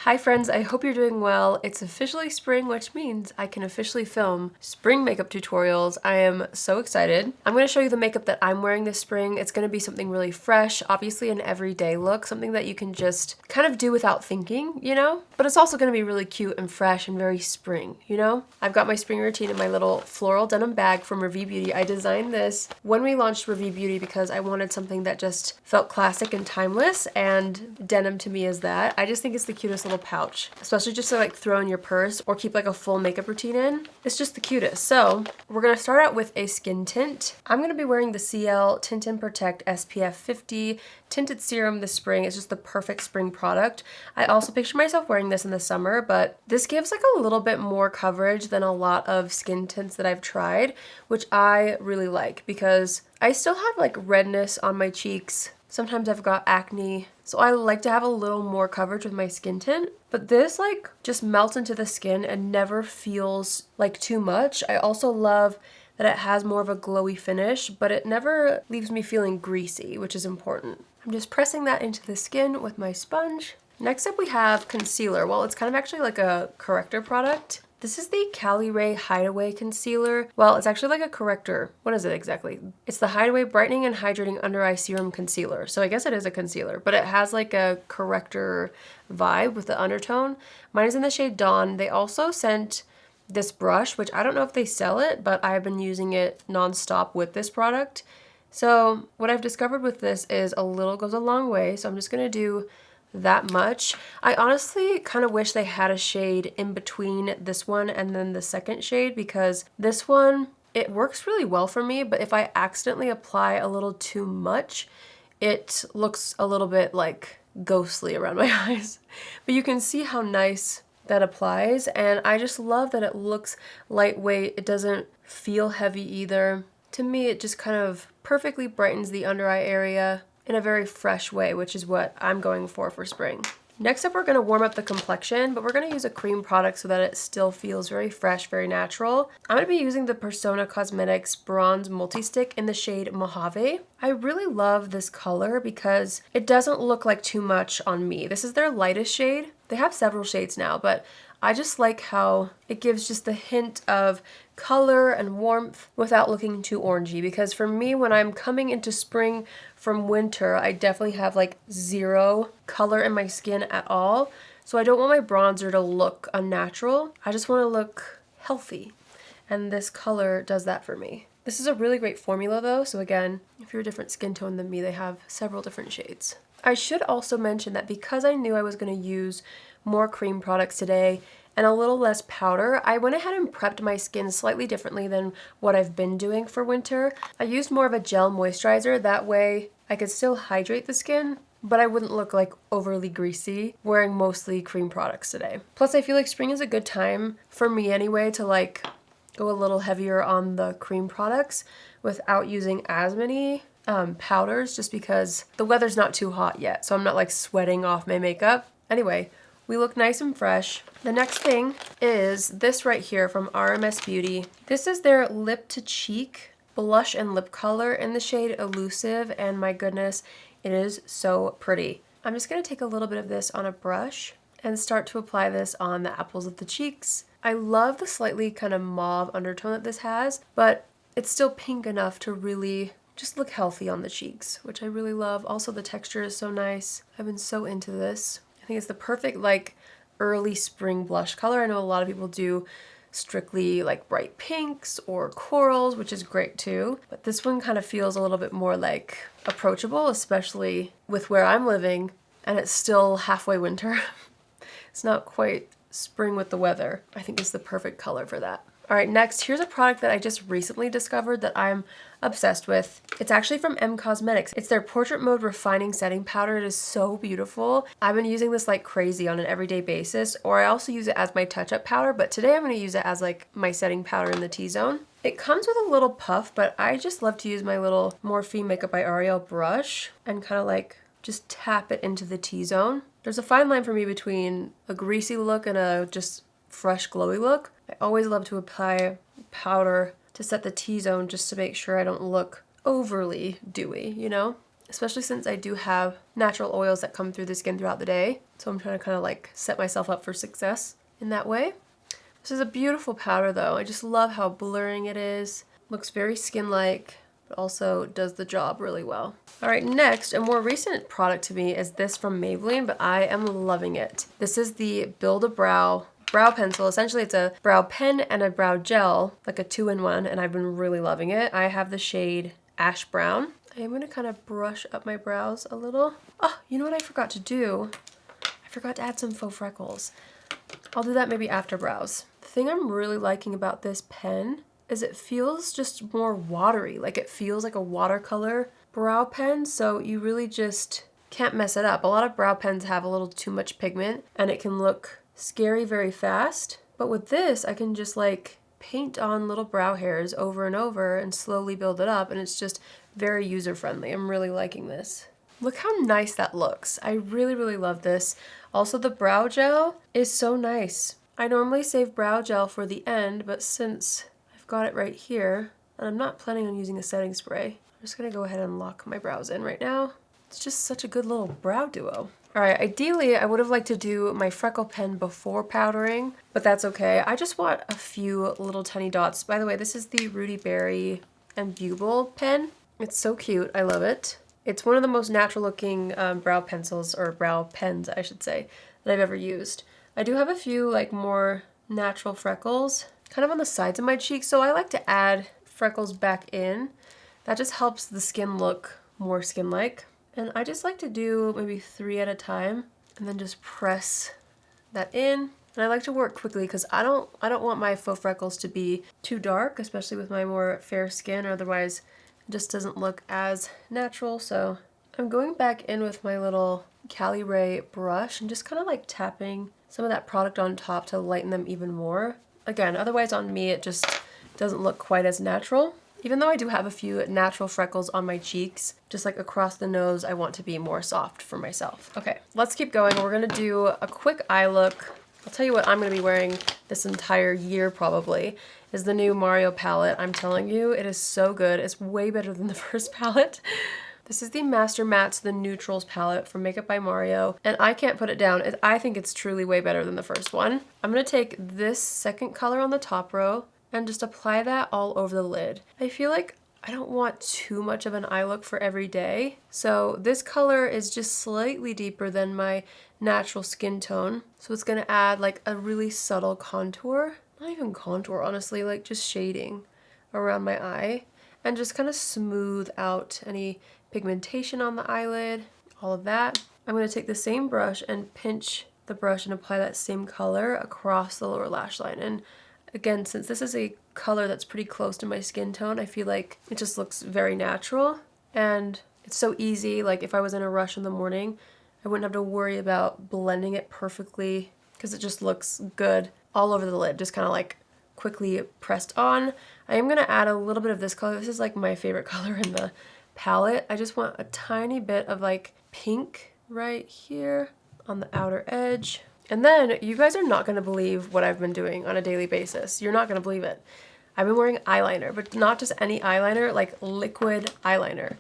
Hi friends, I hope you're doing well. It's officially spring, which means I can officially film spring makeup tutorials. I am so excited. I'm going to show you the makeup that I'm wearing this spring. It's going to be something really fresh, obviously an everyday look, something that you can just kind of do without thinking, you know? But it's also going to be really cute and fresh and very spring, you know? I've got my spring routine in my little floral denim bag from Ravie Beauty. I designed this when we launched Ravie Beauty because I wanted something that just felt classic and timeless, and denim to me is that. I just think it's the cutest little pouch, especially just to like throw in your purse or keep like a full makeup routine in. It's just the cutest. So we're gonna start out with a skin tint. I'm gonna be wearing the Ciele Tint and Protect SPF 50 tinted serum this spring. It's just the perfect spring product. I also picture myself wearing this in the summer, but this gives like a little bit more coverage than a lot of skin tints that I've tried, which I really like because I still have like redness on my cheeks. Sometimes I've got acne, so I like to have a little more coverage with my skin tint. But this like just melts into the skin and never feels like too much. I also love that it has more of a glowy finish, but it never leaves me feeling greasy, which is important. I'm just pressing that into the skin with my sponge. Next up we have concealer. Well, it's kind of actually like a corrector product. This is the Caliray Hideaway concealer. Well, it's actually like a corrector. What is it exactly? It's the Hideaway Brightening and Hydrating Under Eye Serum Concealer. So I guess it is a concealer, but it has like a corrector vibe with the undertone. Mine is in the shade Dawn. They also sent this brush, which I don't know if they sell it, but I've been using it nonstop with this product. So what I've discovered with this is a little goes a long way. So I'm just gonna do that much. I honestly kind of wish they had a shade in between this one and then the second shade, because this one, it works really well for me, but if I accidentally apply a little too much, it looks a little bit like ghostly around my eyes. But you can see how nice that applies, and I just love that it looks lightweight. It doesn't feel heavy either. To me, it just kind of perfectly brightens the under eye area in a very fresh way, which is what I'm going for spring. Next up, we're going to warm up the complexion, but we're going to use a cream product so that it still feels very fresh, very natural. I'm going to be using the Persona Cosmetics Bronze Multi-Stick in the shade Mojave. I really love this color because it doesn't look like too much on me. This is their lightest shade. They have several shades now, but I just like how it gives just the hint of color and warmth without looking too orangey, because for me, when I'm coming into spring from winter, I definitely have like zero color in my skin at all. So I don't want my bronzer to look unnatural. I just want to look healthy, and this color does that for me. This is a really great formula though, so again, if you're a different skin tone than me, they have several different shades. I should also mention that because I knew I was going to use more cream products today and a little less powder, I went ahead and prepped my skin slightly differently than what I've been doing for winter. I used more of a gel moisturizer, that way I could still hydrate the skin, but I wouldn't look like overly greasy wearing mostly cream products today. Plus I feel like spring is a good time, for me anyway, to like go a little heavier on the cream products without using as many powders, just because the weather's not too hot yet, so I'm not like sweating off my makeup. Anyway, we look nice and fresh. The next thing is this right here from RMS Beauty. This is their Lip to Cheek blush and lip color in the shade Illusive, and my goodness, it is so pretty. I'm just gonna take a little bit of this on a brush and start to apply this on the apples of the cheeks. I love the slightly kind of mauve undertone that this has, but it's still pink enough to really just look healthy on the cheeks, which I really love. Also, the texture is so nice. I've been so into this. I think it's the perfect like early spring blush color. I know a lot of people do strictly like bright pinks or corals, which is great too, but this one kind of feels a little bit more like approachable, especially with where I'm living and it's still halfway winter. It's not quite spring with the weather. I think it's the perfect color for that. All right, next, here's a product that I just recently discovered that I'm obsessed with. It's actually from M Cosmetics. It's their Portrait Mode Refining Setting Powder. It is so beautiful. I've been using this like crazy on an everyday basis, or I also use it as my touch-up powder, but today I'm gonna use it as like my setting powder in the T-zone. It comes with a little puff, but I just love to use my little Morphe Makeup by Ariel brush and kind of like just tap it into the T-zone. There's a fine line for me between a greasy look and a just fresh glowy look. I always love to apply powder to set the T-zone just to make sure I don't look overly dewy, you know? especially since I do have natural oils that come through the skin throughout the day. So I'm trying to kind of like set myself up for success in that way. This is a beautiful powder though. I just love how blurring it is. Looks very skin-like, but also does the job really well. All right, next, a more recent product to me is this from Maybelline, but I am loving it. This is the Build a Brow pencil. Essentially, it's a brow pen and a brow gel, like a 2-in-1, and I've been really loving it. I have the shade Ash Brown. I am gonna kind of brush up my brows a little. Oh, you know what I forgot to do? I forgot to add some faux freckles. I'll do that maybe after brows. The thing I'm really liking about this pen is it feels just more watery. Like it feels like a watercolor brow pen, so you really just can't mess it up. A lot of brow pens have a little too much pigment and it can look scary very fast. But with this, I can just like paint on little brow hairs over and over and slowly build it up, and it's just very user-friendly. I'm really liking this. Look how nice that looks. I really, really love this. Also, the brow gel is so nice. I normally save brow gel for the end, but since I've got it right here, and I'm not planning on using a setting spray, I'm just gonna go ahead and lock my brows in right now. It's just such a good little brow duo. All right, ideally, I would have liked to do my freckle pen before powdering, but that's okay. I just want a few little tiny dots. By the way, this is the Rudy Berry and Bugle pen. It's so cute, I love it. It's one of the most natural looking brow pencils, or brow pens, I should say, that I've ever used. I do have a few like more natural freckles, kind of on the sides of my cheeks, so I like to add freckles back in. That just helps the skin look more skin-like. And I just like to do maybe 3 at a time and then just press that in. And I like to work quickly because I don't want my faux freckles to be too dark, especially with my more fair skin, or otherwise it just doesn't look as natural. So I'm going back in with my little Caliray brush and just kind of like tapping some of that product on top to lighten them even more. Again, otherwise on me it just doesn't look quite as natural. Even though I do have a few natural freckles on my cheeks, just like across the nose, I want to be more soft for myself. Okay, let's keep going. We're gonna do a quick eye look. I'll tell you what I'm gonna be wearing this entire year probably, is the new Mario palette. I'm telling you, it is so good. It's way better than the first palette. This is the Master Mattes The Neutrals palette from Makeup by Mario, and I can't put it down. I think it's truly way better than the first one. I'm gonna take this second color on the top row and just apply that all over the lid. I feel like I don't want too much of an eye look for every day. So this color is just slightly deeper than my natural skin tone. So it's gonna add like a really subtle contour. Not even contour, honestly, like just shading around my eye. And just kind of smooth out any pigmentation on the eyelid, all of that. I'm gonna take the same brush and pinch the brush and apply that same color across the lower lash line. And again, since this is a color that's pretty close to my skin tone, I feel like it just looks very natural. And it's so easy, like if I was in a rush in the morning, I wouldn't have to worry about blending it perfectly because it just looks good all over the lid, just kind of like quickly pressed on. I am gonna add a little bit of this color. This is like my favorite color in the palette. I just want a tiny bit of like pink right here on the outer edge. And then you guys are not going to believe what I've been doing on a daily basis. You're not going to believe it. I've been wearing eyeliner, but not just any eyeliner, like liquid eyeliner.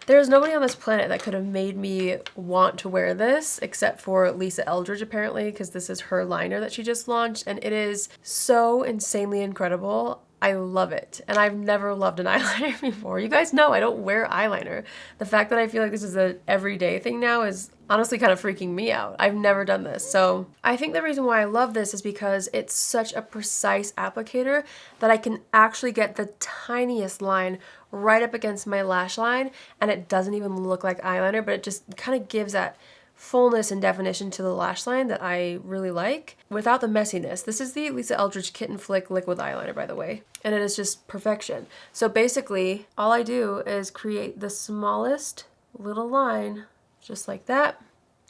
There's nobody on this planet that could have made me want to wear this except for Lisa Eldridge apparently, because this is her liner that she just launched and it is so insanely incredible. I love it. And I've never loved an eyeliner before. You guys know I don't wear eyeliner. The fact that I feel like this is an everyday thing now is honestly kind of freaking me out. I've never done this. So I think the reason why I love this is because it's such a precise applicator that I can actually get the tiniest line right up against my lash line and it doesn't even look like eyeliner, but it just kind of gives that fullness and definition to the lash line that I really like without the messiness. This is the Lisa Eldridge Kitten Flick liquid eyeliner, by the way, and it is just perfection. So basically all I do is create the smallest little line just like that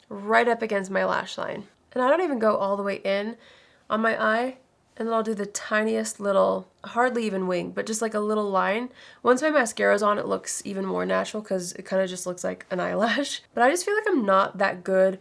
right up against my lash line, and I don't even go all the way in on my eye, and then I'll do the tiniest little, hardly even wing, but just like a little line. Once my mascara's on, it looks even more natural because it kind of just looks like an eyelash. But I just feel like I'm not that good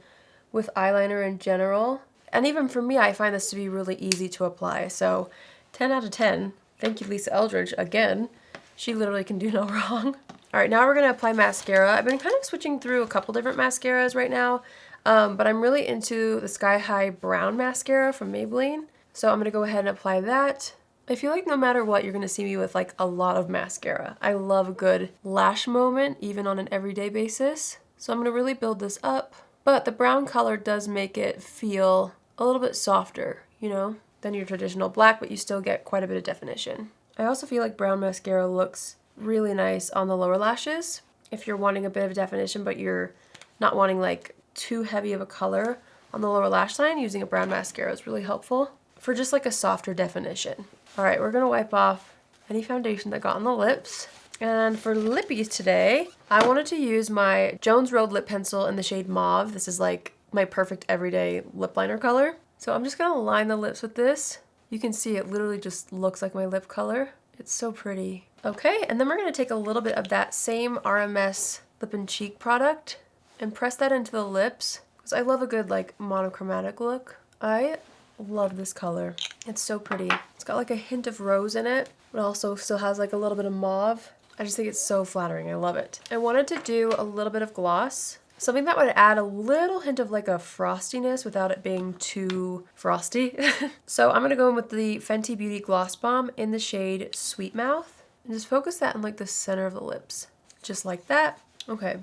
with eyeliner in general. And even for me, I find this to be really easy to apply. So 10 out of 10. Thank you, Lisa Eldridge, again. She literally can do no wrong. All right, now we're gonna apply mascara. I've been kind of switching through a couple different mascaras right now, but I'm really into the Sky High Brown Mascara from Maybelline. So I'm gonna go ahead and apply that. I feel like no matter what, you're gonna see me with like a lot of mascara. I love a good lash moment, even on an everyday basis. So I'm gonna really build this up. But the brown color does make it feel a little bit softer, you know, than your traditional black, but you still get quite a bit of definition. I also feel like brown mascara looks really nice on the lower lashes if you're wanting a bit of definition, but you're not wanting like too heavy of a color on the lower lash line. Using a brown mascara is really helpful for just like a softer definition. All right, we're gonna wipe off any foundation that got on the lips. And for lippies today, I wanted to use my Jones Road lip pencil in the shade Mauve. This is like my perfect everyday lip liner color. So I'm just gonna line the lips with this. You can see it literally just looks like my lip color. It's so pretty. Okay, and then we're gonna take a little bit of that same RMS lip and cheek product and press that into the lips, because I love a good like monochromatic look. I love this color. It's so pretty. It's got like a hint of rose in it, but also still has like a little bit of mauve. I just think it's so flattering. I love it. I wanted to do a little bit of gloss, something that would add a little hint of like a frostiness without it being too frosty. So I'm gonna go in with the Fenty Beauty Gloss Bomb in the shade Sweet Mouth and just focus that in like the center of the lips, just like that. Okay.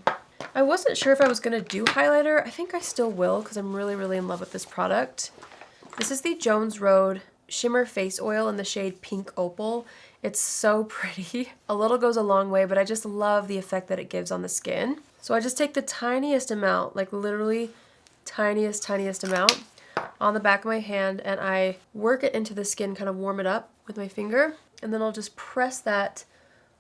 I wasn't sure if I was gonna do highlighter. I think I still will because I'm really, really in love with this product. This is the Jones Road Shimmer Face Oil in the shade Pink Opal. It's so pretty. A little goes a long way, but I just love the effect that it gives on the skin. So I just take the tiniest amount, like literally tiniest amount on the back of my hand, and I work it into the skin, kind of warm it up with my finger, and then I'll just press that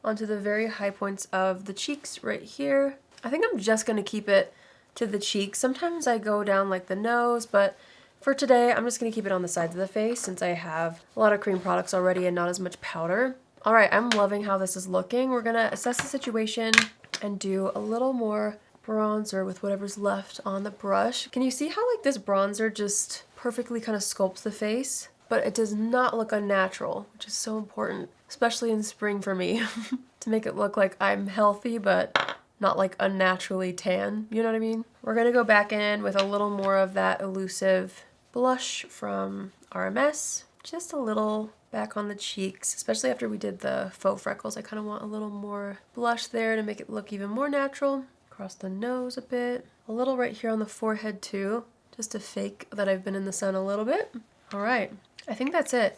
onto the very high points of the cheeks right here. I think I'm just gonna keep it to the cheeks. Sometimes I go down like the nose, but for today, I'm just gonna keep it on the sides of the face since I have a lot of cream products already and not as much powder. All right, I'm loving how this is looking. We're gonna assess the situation and do a little more bronzer with whatever's left on the brush. Can you see how like this bronzer just perfectly kind of sculpts the face? But it does not look unnatural, which is so important, especially in spring for me, to make it look like I'm healthy, but not like unnaturally tan, you know what I mean? We're gonna go back in with a little more of that Illusive blush from RMS, just a little back on the cheeks, especially after we did the faux freckles. I kind of want a little more blush there to make it look even more natural. Across the nose a bit, a little right here on the forehead too, just to fake that I've been in the sun a little bit. All right, I think that's it.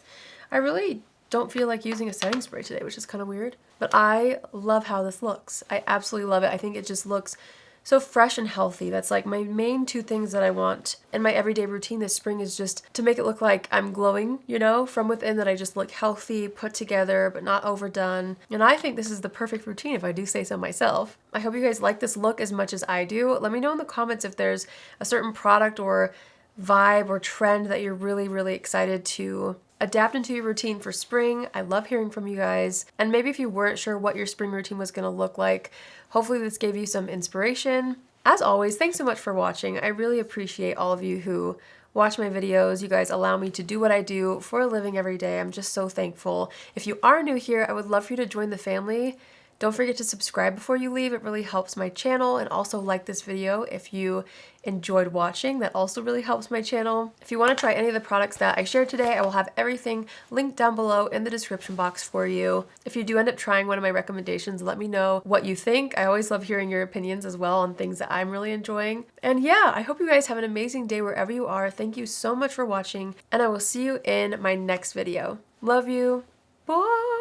I really don't feel like using a setting spray today, which is kind of weird, but I love how this looks. I absolutely love it. I think it just looks so fresh and healthy. That's like my main two things that I want in my everyday routine this spring, is just to make it look like I'm glowing, you know, from within, that I just look healthy, put together, but not overdone. And I think this is the perfect routine if I do say so myself. I hope you guys like this look as much as I do. Let me know in the comments if there's a certain product or vibe or trend that you're really, really excited to adapt into your routine for spring. I love hearing from you guys. And maybe if you weren't sure what your spring routine was gonna look like, hopefully this gave you some inspiration. As always, thanks so much for watching. I really appreciate all of you who watch my videos. You guys allow me to do what I do for a living every day. I'm just so thankful. If you are new here, I would love for you to join the family. Don't forget to subscribe before you leave. It really helps my channel, and also like this video if you enjoyed watching. That also really helps my channel. If you want to try any of the products that I shared today, I will have everything linked down below in the description box for you. If you do end up trying one of my recommendations, let me know what you think. I always love hearing your opinions as well on things that I'm really enjoying. And yeah, I hope you guys have an amazing day wherever you are. Thank you so much for watching, and I will see you in my next video. Love you. Bye!